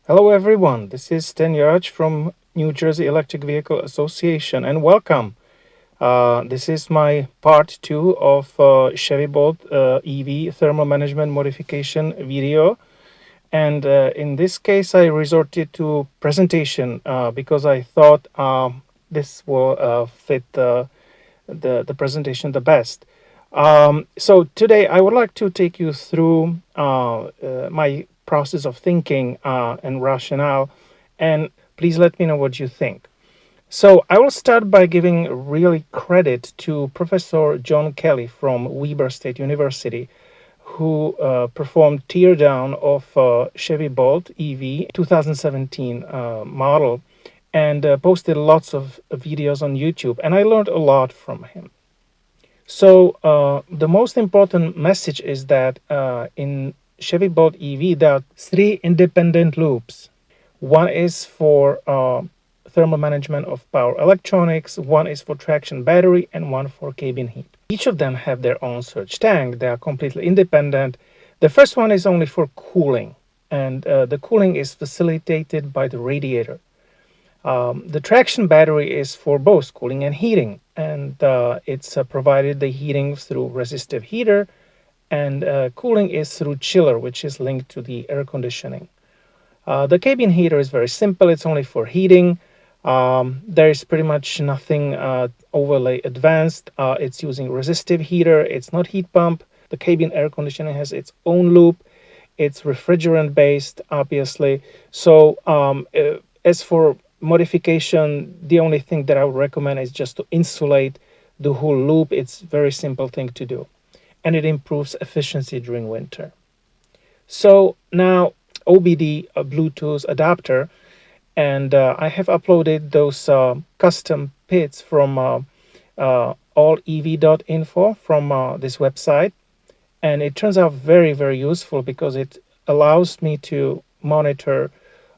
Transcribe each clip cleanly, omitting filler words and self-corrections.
Hello everyone, this is Sten Yarch from New Jersey Electric Vehicle Association and welcome. This is my part 2 of Chevy Bolt EV thermal management modification video, and in this case I resorted to presentation because I thought this will fit the presentation the best. So today I would like to take you through my process of thinking and rationale, and please let me know what you think. So I will start by giving really credit to Professor John Kelly from Weber State University, who performed teardown of Chevy Bolt EV 2017 model and posted lots of videos on YouTube, and I learned a lot from him. So the most important message is that in Chevy Bolt EV there are three independent loops. One is for thermal management of power electronics, one is for traction battery, and one for cabin heat. Each of them have their own surge tank. They are completely independent. The first one is only for cooling, and the cooling is facilitated by the radiator. The traction battery is for both cooling and heating, and it's provided the heating through resistive heater, and cooling is through chiller, which is linked to the air conditioning. The cabin heater is very simple. It's only for heating. There is pretty much nothing overly advanced. It's using resistive heater. It's not heat pump. The cabin air conditioning has its own loop. It's refrigerant based, obviously. So as for modification, the only thing that I would recommend is just to insulate the whole loop. It's a very simple thing to do, and it improves efficiency during winter. So now OBD Bluetooth adapter, and I have uploaded those custom PIDs from allev.info from this website, and it turns out very, very useful because it allows me to monitor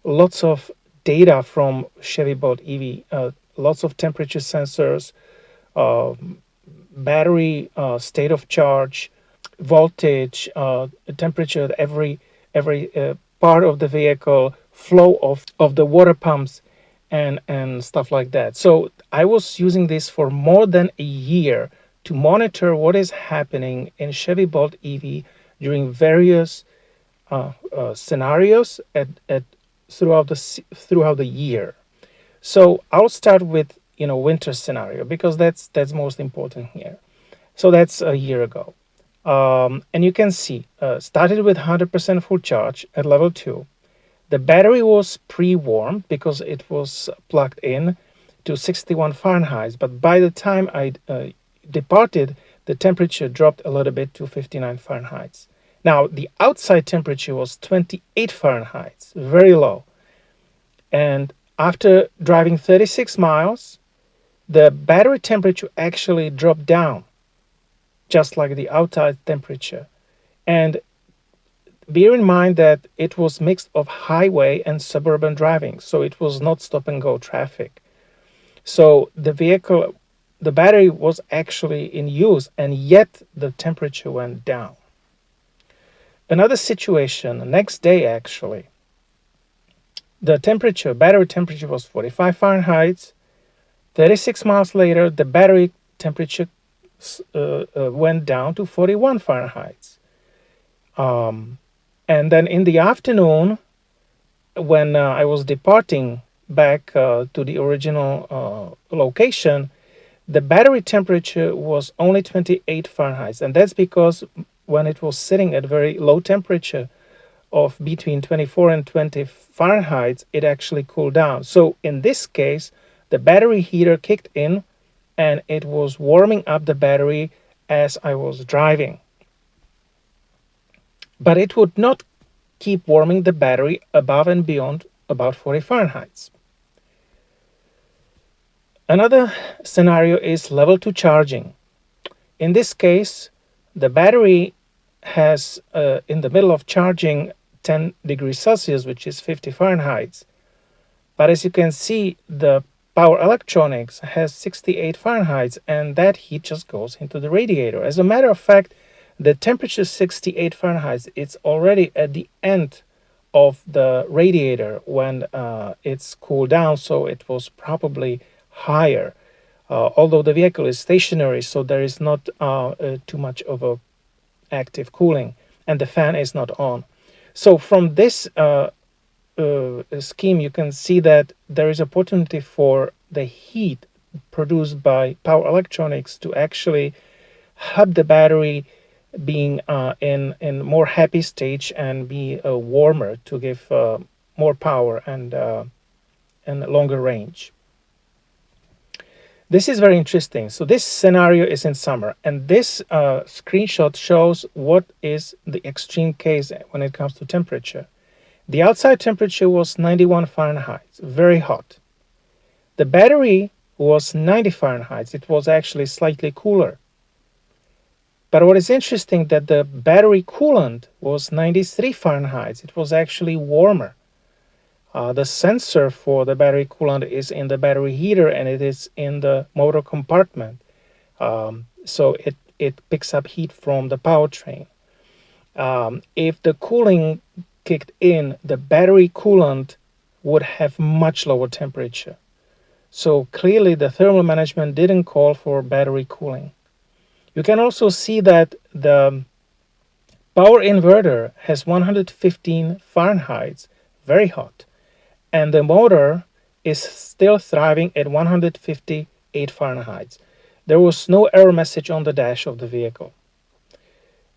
lots of data from Chevy Bolt EV, lots of temperature sensors, battery state of charge, voltage, temperature at every part of the vehicle, flow of the water pumps, and stuff like that. So I was using this for more than a year to monitor what is happening in Chevy Bolt EV during various scenarios throughout the year. So I'll start with winter scenario because that's most important here. So that's a year ago, and you can see started with 100% full charge at level 2. The battery was pre-warmed because it was plugged in to 61 Fahrenheit, but by the time I departed, the temperature dropped a little bit to 59 Fahrenheit. Now, the outside temperature was 28 Fahrenheit, very low. And after driving 36 miles, the battery temperature actually dropped down, just like the outside temperature. And bear in mind that it was mixed of highway and suburban driving, so it was not stop and go traffic. So the battery was actually in use, and yet the temperature went down. Another situation, the next day actually, the battery temperature was 45 Fahrenheit. 36 miles later, the battery temperature went down to 41 Fahrenheit. And then in the afternoon, when I was departing back to the original location, the battery temperature was only 28 Fahrenheit. And that's because when it was sitting at very low temperature of between 24 and 20 Fahrenheit, it actually cooled down. So in this case, the battery heater kicked in and it was warming up the battery as I was driving. But it would not keep warming the battery above and beyond about 40 Fahrenheit. Another scenario is level 2 charging. In this case, the battery has in the middle of charging 10 degrees Celsius, which is 50 Fahrenheit. But as you can see, the power electronics has 68 Fahrenheit, and that heat just goes into the radiator. As a matter of fact, the temperature 68 Fahrenheit, it's already at the end of the radiator when it's cooled down, so it was probably higher. Although the vehicle is stationary, so there is not too much of a active cooling, and the fan is not on. So from this scheme, you can see that there is opportunity for the heat produced by power electronics to actually have the battery being in more happy stage and be warmer to give more power and longer range. This is very interesting. So this scenario is in summer, and this screenshot shows what is the extreme case when it comes to temperature. The outside temperature was 91 Fahrenheit, very hot. The battery was 90 Fahrenheit. It was actually slightly cooler. But what is interesting that the battery coolant was 93 Fahrenheit. It was actually warmer. The sensor for the battery coolant is in the battery heater, and it is in the motor compartment. So it picks up heat from the powertrain. If the cooling kicked in, the battery coolant would have much lower temperature. So clearly the thermal management didn't call for battery cooling. You can also see that the power inverter has 115 Fahrenheit, very hot, and the motor is still thriving at 158 Fahrenheit. There was no error message on the dash of the vehicle.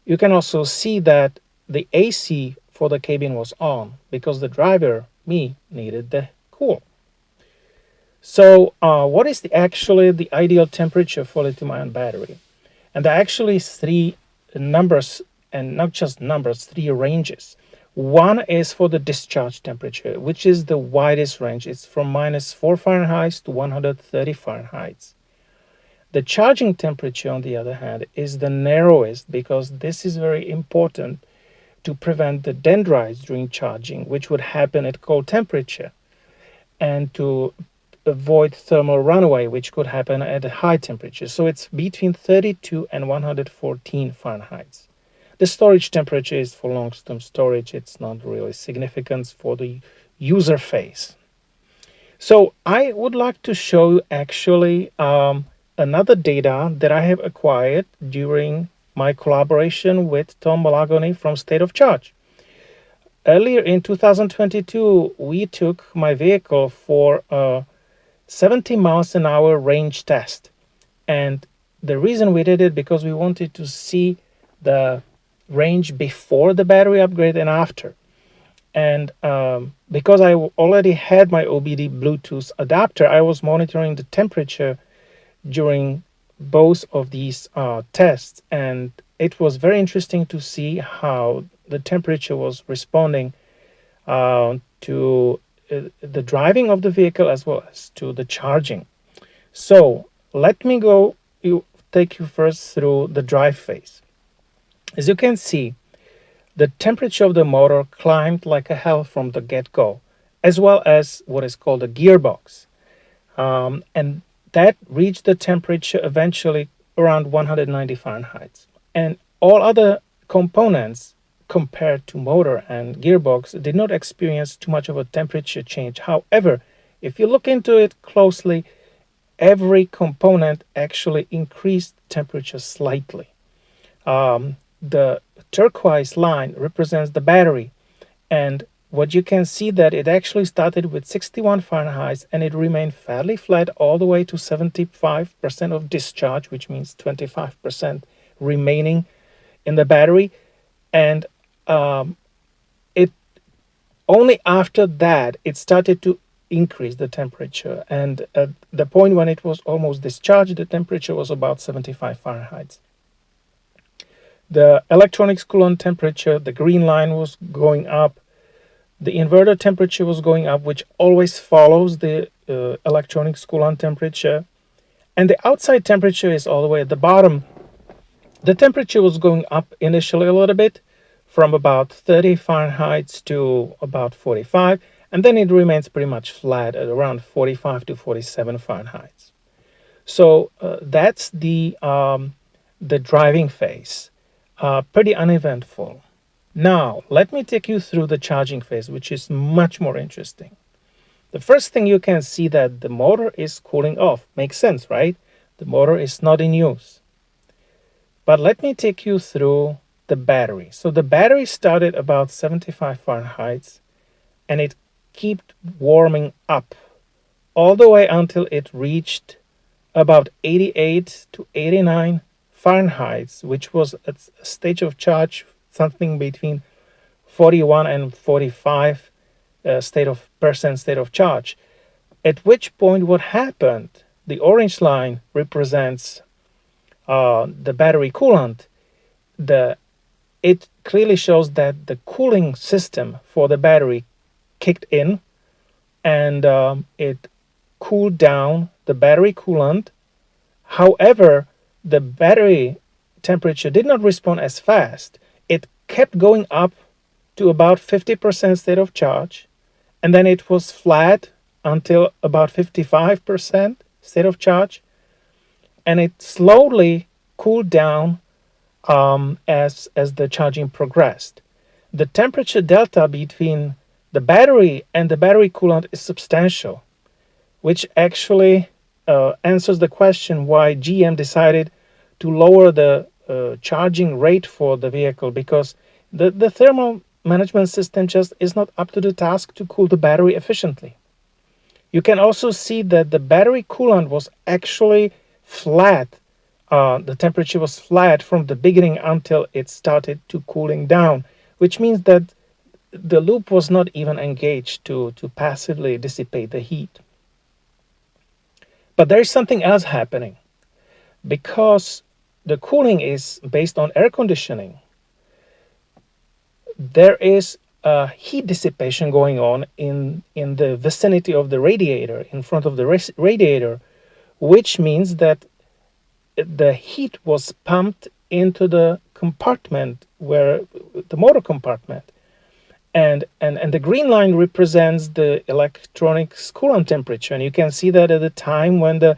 You can also see that the AC for the cabin was on because the driver, me, needed the cool. So what is actually the ideal temperature for lithium-ion battery? And there are actually three numbers, and not just numbers, three ranges. One is for the discharge temperature, which is the widest range. It's from -4 Fahrenheit to 130 Fahrenheit. The charging temperature, on the other hand, is the narrowest because this is very important to prevent the dendrites during charging, which would happen at cold temperature, and to avoid thermal runaway, which could happen at a high temperature. So it's between 32 and 114 Fahrenheit. The storage temperature is for long-term storage. It's not really significant for the user phase. So I would like to show you actually another data that I have acquired during my collaboration with Tom Malagoni from State of Charge. Earlier in 2022, we took my vehicle for a 70 miles an hour range test. And the reason we did it because we wanted to see the range before the battery upgrade and after. And because I already had my OBD Bluetooth adapter, I was monitoring the temperature during both of these tests, and it was very interesting to see how the temperature was responding to the driving of the vehicle as well as to the charging. So let me take you first through the drive phase. As you can see, the temperature of the motor climbed like a hell from the get-go, as well as what is called a gearbox. And that reached the temperature eventually around 190 Fahrenheit. And all other components compared to motor and gearbox did not experience too much of a temperature change. However, if you look into it closely, every component actually increased temperature slightly. The turquoise line represents the battery, and what you can see that it actually started with 61 Fahrenheit and it remained fairly flat all the way to 75% of discharge, which means 25% remaining in the battery. And it only after that it started to increase the temperature, and at the point when it was almost discharged, the temperature was about 75 Fahrenheit. The electronics coolant temperature, the green line, was going up. The inverter temperature was going up, which always follows the electronics coolant temperature. And the outside temperature is all the way at the bottom. The temperature was going up initially a little bit, from about 30 Fahrenheit to about 45, and then it remains pretty much flat at around 45 to 47 Fahrenheit. So that's the driving phase. Pretty uneventful. Now, let me take you through the charging phase, which is much more interesting. The first thing you can see that the motor is cooling off. Makes sense, right? The motor is not in use. But let me take you through the battery. So the battery started about 75 Fahrenheit and it kept warming up all the way until it reached about 88 to 89 Fahrenheit, which was a stage of charge something between 41 and 45 state of charge. At which point, what happened? The orange line represents the battery coolant. It clearly shows that the cooling system for the battery kicked in, and it cooled down the battery coolant. However, the battery temperature did not respond as fast. It kept going up to about 50% state of charge, and then it was flat until about 55% state of charge, and it slowly cooled down as the charging progressed. The temperature delta between the battery and the battery coolant is substantial, which actually answers the question why GM decided to lower the charging rate for the vehicle, because the thermal management system just is not up to the task to cool the battery efficiently. You can also see that the battery coolant was actually flat. The temperature was flat from the beginning until it started to cooling down, which means that the loop was not even engaged to passively dissipate the heat. But there is something else happening. Because the cooling is based on air conditioning, there is heat dissipation going on in the vicinity of the radiator, in front of the radiator, which means that the heat was pumped into the compartment, where the motor compartment, and the green line represents the electronics coolant temperature, and you can see that at the time when the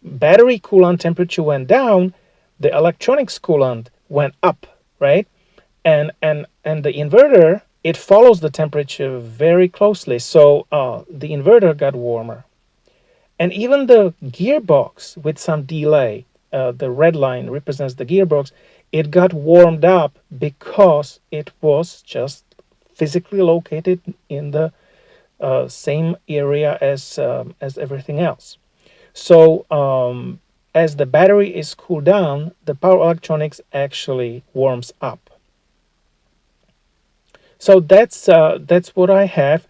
battery coolant temperature went down, the electronics coolant went up, right? And the inverter, it follows the temperature very closely, so the inverter got warmer. And even the gearbox, with some delay, the red line represents the gearbox, it got warmed up because it was just physically located in the same area as everything else. So as the battery is cooled down, the power electronics actually warms up. So that's what I have.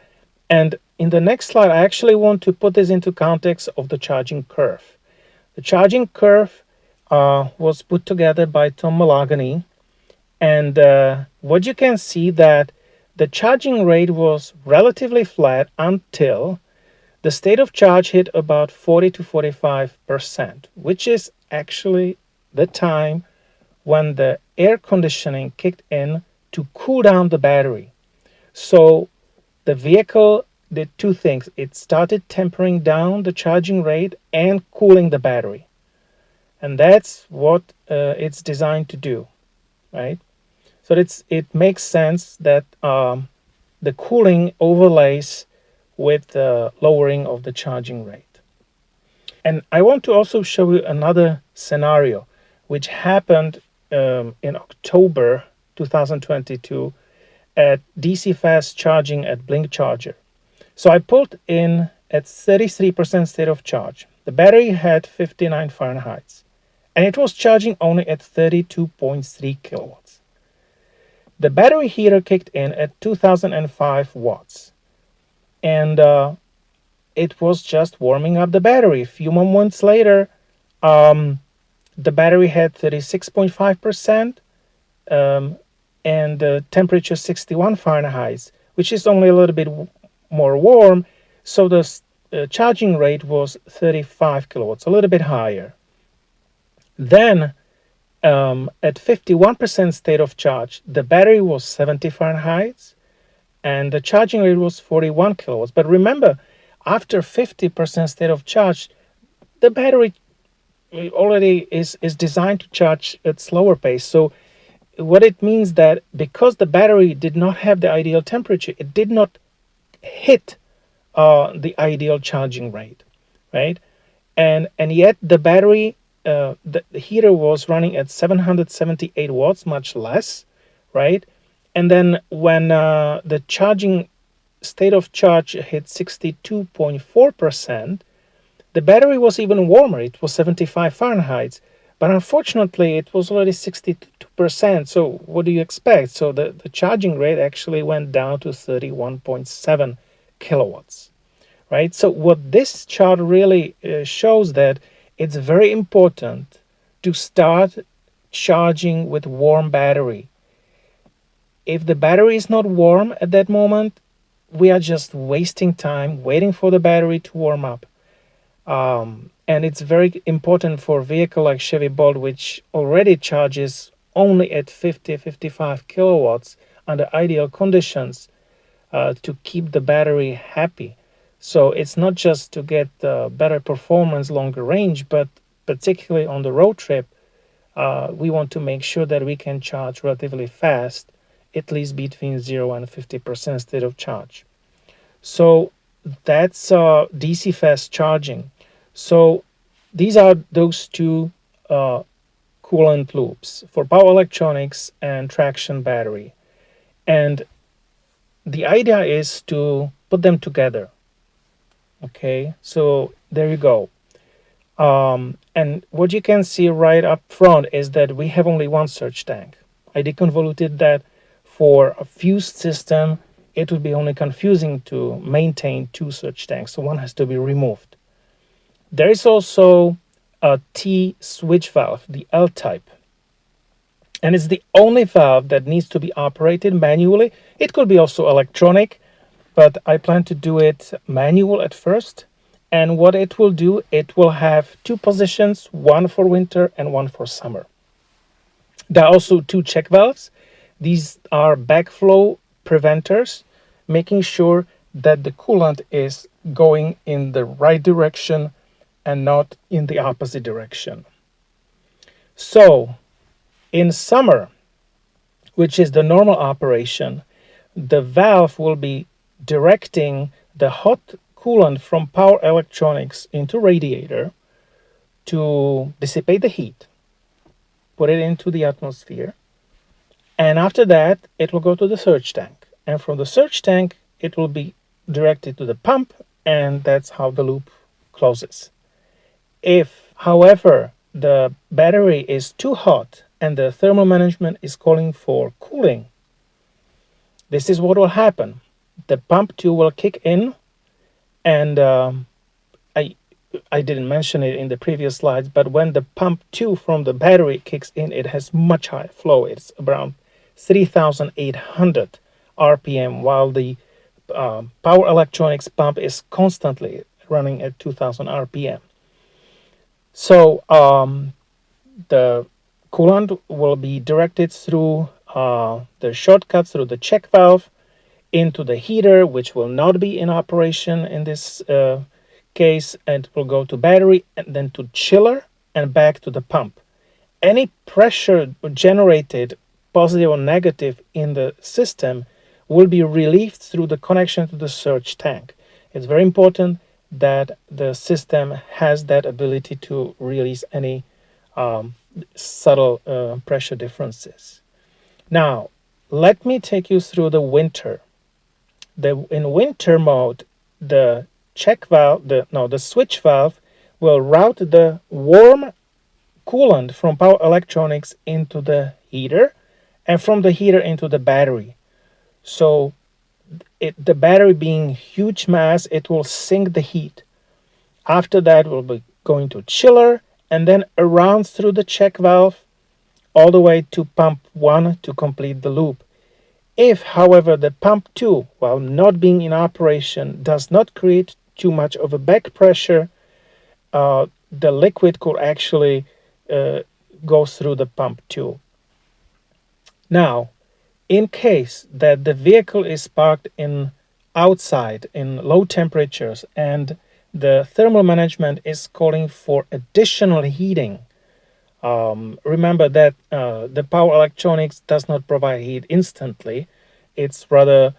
And in the next slide, I actually want to put this into context of the charging curve. The charging curve was put together by Tom Malagany, and what you can see that the charging rate was relatively flat until the state of charge hit about 40 to 45%, which is actually the time when the air conditioning kicked in to cool down the battery. So the vehicle did two things. It started tempering down the charging rate and cooling the battery. And that's what it's designed to do, right? So it makes sense that the cooling overlays with the lowering of the charging rate. And I want to also show you another scenario which happened in October 2022 at DC fast charging at Blink Charger. So I pulled in at 33% state of charge. The battery had 59 Fahrenheit, and it was charging only at 32.3 kilowatts. The battery heater kicked in at 2005 watts, and it was just warming up the battery. A few moments later, the battery had 36.5%, and the temperature 61 Fahrenheit, which is only a little bit more warm. So the charging rate was 35 kilowatts, a little bit higher. Then at 51% state of charge, the battery was 70 Fahrenheit and the charging rate was 41 kilowatts. But remember, after 50% state of charge, the battery already is designed to charge at slower pace. So what it means that because the battery did not have the ideal temperature, it did not hit the ideal charging rate, right? And yet the battery, the heater was running at 778 watts, much less, right? And then when the charging state of charge hit 62.4%, the battery was even warmer. It was 75 Fahrenheit, but unfortunately it was already 62%. So what do you expect? So the charging rate actually went down to 31.7 kilowatts, right? So what this chart really shows that it's very important to start charging with warm battery. If the battery is not warm at that moment, we are just wasting time waiting for the battery to warm up. And it's very important for a vehicle like Chevy Bolt, which already charges only at 50-55 kilowatts under ideal conditions, to keep the battery happy. So it's not just to get better performance, longer range, but particularly on the road trip, we want to make sure that we can charge relatively fast, at least between 0 and 50% state of charge. So that's DC fast charging. So these are those two coolant loops for power electronics and traction battery. And the idea is to put them together. Okay, so there you go. And what you can see right up front is that we have only one surge tank. I deconvoluted that. For a fused system, it would be only confusing to maintain two surge tanks, so one has to be removed. There is also a T switch valve, the L type, and it's the only valve that needs to be operated manually. It could be also electronic, but I plan to do it manual at first. And what it will do, it will have two positions, one for winter and one for summer. There are also two check valves. These are backflow preventers, making sure that the coolant is going in the right direction and not in the opposite direction. So in summer, which is the normal operation, the valve will be directing the hot coolant from power electronics into radiator to dissipate the heat, put it into the atmosphere, and after that it will go to the surge tank, and from the surge tank it will be directed to the pump, and that's how the loop closes. If, however, the battery is too hot and the thermal management is calling for cooling, this is what will happen. The pump 2 will kick in, and I didn't mention it in the previous slides, but when the pump 2 from the battery kicks in, it has much higher flow. It's around 3,800 RPM, while the power electronics pump is constantly running at 2,000 RPM. So the coolant will be directed through the shortcut through the check valve into the heater, which will not be in operation in this case, and will go to battery and then to chiller and back to the pump. Any pressure generated, positive or negative, in the system will be relieved through the connection to the surge tank. It's very important that the system has that ability to release any subtle pressure differences. Now, let me take you through the winter. In winter mode, the check valve, the switch valve will route the warm coolant from power electronics into the heater, and from the heater into the battery. So the battery being huge mass, it will sink the heat. After that, we'll be going to chiller, and then around through the check valve all the way to pump 1 to complete the loop. If, however, the pump 2, while not being in operation, does not create too much of a back pressure, the liquid could actually go through the pump 2. Now, in case that the vehicle is parked outside in low temperatures and the thermal management is calling for additional heating, Remember that the power electronics does not provide heat instantly. It's rather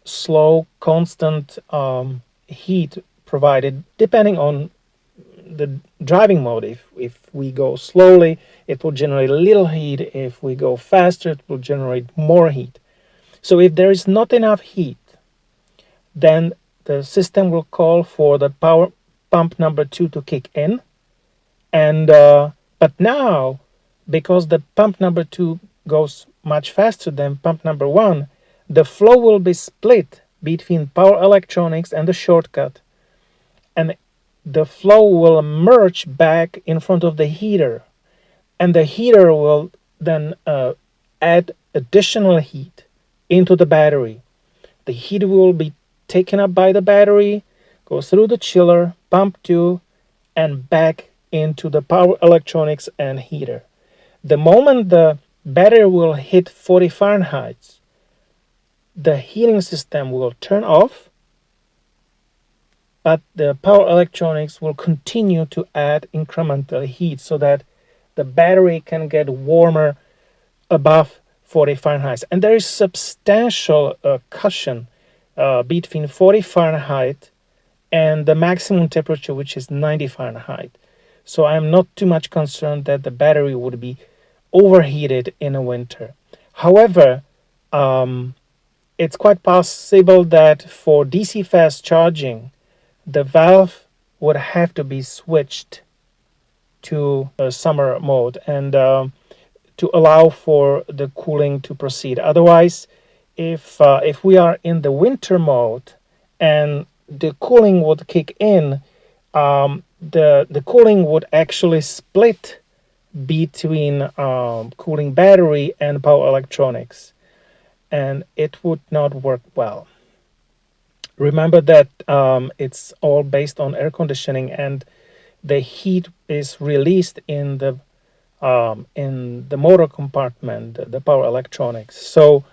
slow, constant heat provided depending on the driving mode. If we go slowly, it will generate little heat. If we go faster, it will generate more heat. So if there is not enough heat, then the system will call for the power pump number 2 to kick in. And but now, because the pump number 2 goes much faster than pump number 1, the flow will be split between power electronics and the shortcut, and the flow will merge back in front of the heater, and the heater will then add additional heat into the battery. The heat will be taken up by the battery, go through the chiller, pump 2, and back into the power electronics and heater. The moment the battery will hit 40 Fahrenheit, the heating system will turn off, but the power electronics will continue to add incremental heat so that the battery can get warmer above 40 Fahrenheit. And there is substantial cushion between 40 Fahrenheit and the maximum temperature, which is 90 Fahrenheit. So I'm not too much concerned that the battery would be overheated in a winter. However, it's quite possible that for DC fast charging, the valve would have to be switched to a summer mode and to allow for the cooling to proceed. Otherwise, if we are in the winter mode and the cooling would kick in, the cooling would actually split between cooling battery and power electronics, and it would not work well. Remember that it's all based on air conditioning, and the heat is released in the motor compartment, the power electronics. So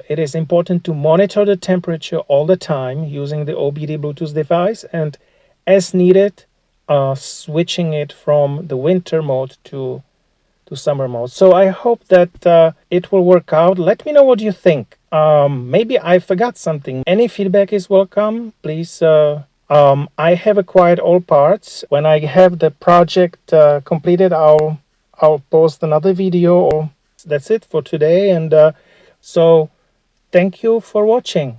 it is important to monitor the temperature all the time using the OBD Bluetooth device, and as needed, switching it from the winter mode to summer mode. So I hope that it will work out. Let me know what you think. Maybe I forgot something. Any feedback is welcome. Please. I have acquired all parts. When I have the project completed, I'll post another video. That's it for today. And so thank you for watching.